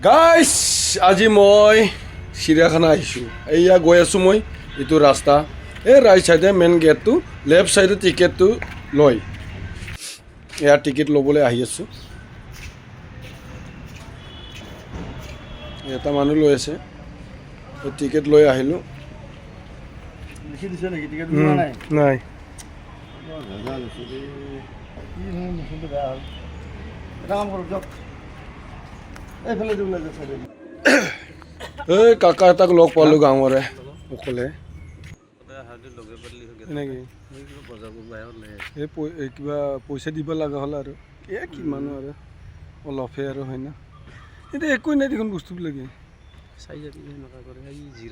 গাইছ আজি মই চিৰিয়াখানা আহিছোঁ এইয়া গৈ আছোঁ মই এইটো ৰাস্তা এই ৰাইট চাইডে মেইন গেটটো লেফ্ট চাইডে টিকেটটো লয় এয়া টিকেট ল'বলৈ আহি আছোঁ এটা মানুহ লৈ আছে টিকেট লৈ আহিলোঁ নাই এই কাকা এটাক লগ পালোঁ গাঁৱৰে অকলে এই কিবা পইচা দিব লগা হ'ল আৰু এই কিমানো আৰু অলপহে আৰু হয় না এতিয়া একোৱেই নাই দেখোন বস্তুবিলাকে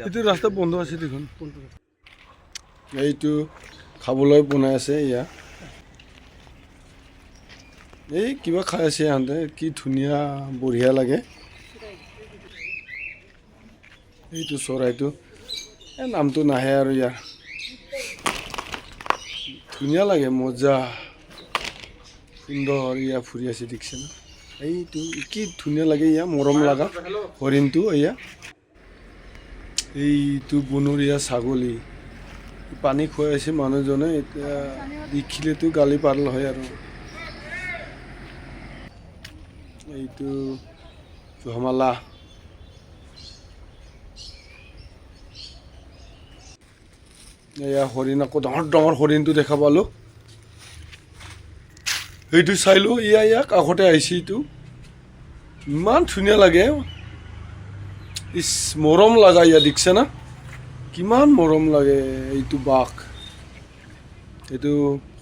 এইটো ৰাস্তা বন্ধ আছে দেখোন এইটো খাবলৈ বনাই আছে এয়া এই কিবা খাই আছে ইহঁতে কি ধুনীয়া বঢ়িয়া লাগে এইটো চৰাইটো এই নামটো নাহে আৰু ইয়াৰ ধুনীয়া লাগে মজা সুন্দৰ ইয়া ফুৰি আছে দেখিছে না এইটো কি ধুনীয়া লাগে ইয়া মৰম লগা হৰিণটো এয়া এইটো বনৰীয়া ছাগলী পানী খুৱাই আছে মানুহজনে এতিয়া দেখিলেতো গালি পাৰিল হয় আৰু এইটো জহমালা এয়া হৰিণ আকৌ ডাঙৰ ডাঙৰ হৰিণটো দেখা পালোঁ এইটো চাইলোঁ ইয়া কাষতে আহিছে এইটো ইমান ধুনীয়া লাগে ইচ মৰম লগা ইয়া দেখিছে না কিমান মৰম লাগে এইটো বাঘ এইটো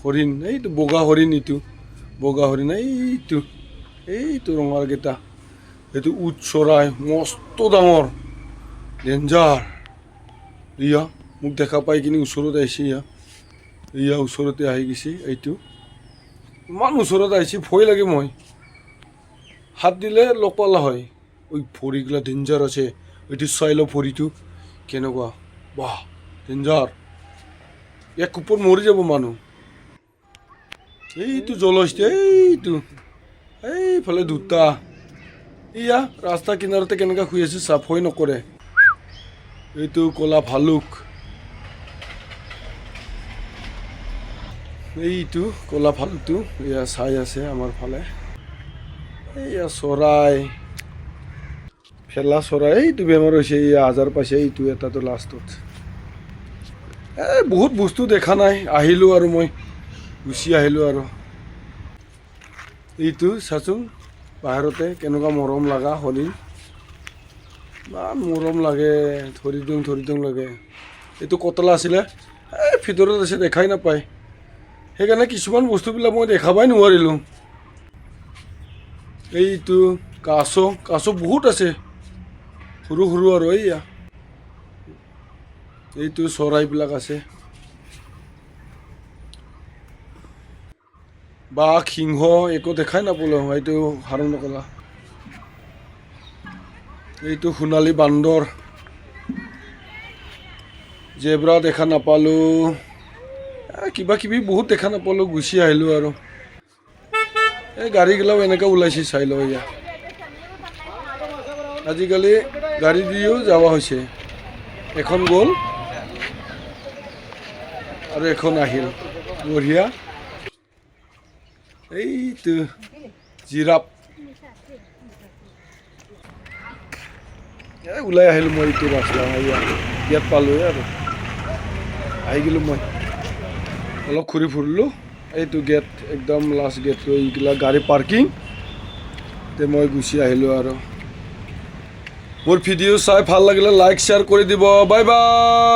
হৰিণ এইটো বগা হৰিণ এইটো বগা হৰিণ এইটো ৰঙালকেইটা এইটো উট চৰাই মস্ত ডাঙৰ ডেঞ্জাৰ ইয়া মোক দেখা পাই কিনি ওচৰত আহিছে ইয়া ওচৰতে আহি গৈছে এইটো ইমান ওচৰত আহিছে ভয় লাগে মই হাত দিলে লগ পালা হয় ওই ভৰিগিলা ডেঞ্জাৰ আছে এইটো চাই লওঁ ভৰিটো কেনেকুৱা বাহ ডেঞ্জাৰ এক ওপৰত মৰি যাব মানুহ এইটো জলস্তি এইফালে দুটা ইয়া ৰাস্তা কিনাৰতে কেনেকৈ শুই আছে চাফাই নকৰে এইটো ক'লা ভালুক এইটো ক'লা ভালুকটো এয়া চাই আছে আমাৰ ফালে এইয়া চৰাই ফেলা চৰাই এইটো বেমাৰ হৈছে ইয়া আজাৰ পাইছে এইটো এটাতো লাষ্টত বহুত বস্তু দেখা নাই আহিলোঁ আৰু মই গুচি আহিলোঁ আৰু এইটো চাচোন বাহিৰতে কেনেকুৱা মৰম লগা হৰিণ ইমান মৰম লাগে ধৰি দিওঁ লাগে এইটো কতলা আছিলে এই ভিতৰত আছে দেখাই নাপায় সেইকাৰণে কিছুমান বস্তুবিলাক মই দেখাবই নোৱাৰিলোঁ এইটো কাছ বহুত আছে সৰু সৰু আৰু এইটো চৰাইবিলাক আছে বাঘ সিংহ একো দেখাই নাপালোঁ এইটো হাৰণ নকলা এইটো সোণালী বান্দৰ জেব্ৰা দেখা নাপালোঁ কিবা কিবি বহুত দেখা নাপালোঁ গুচি আহিলোঁ আৰু এই গাড়ীগিলাও এনেকৈ ওলাইছে চাই লওঁ এয়া আজিকালি গাড়ী দিও যাৱা হৈছে এখন গ'ল আৰু এখন আহিল বঢ়িয়া এইটো জিৰাফ ওলাই আহিলোঁ মই এইটো ৰাস্তা ইয়াত পালোঁ আৰু আহি গ'লোঁ মই অলপ ঘূৰি ফুৰিলোঁ এইটো গেট একদম লাষ্ট গেটটো এইগিলা গাড়ী পাৰ্কিং মই গুচি আহিলোঁ আৰু মোৰ ভিডিঅ' চাই ভাল লাগিলে লাইক শ্বেয়াৰ কৰি দিব বাই বাই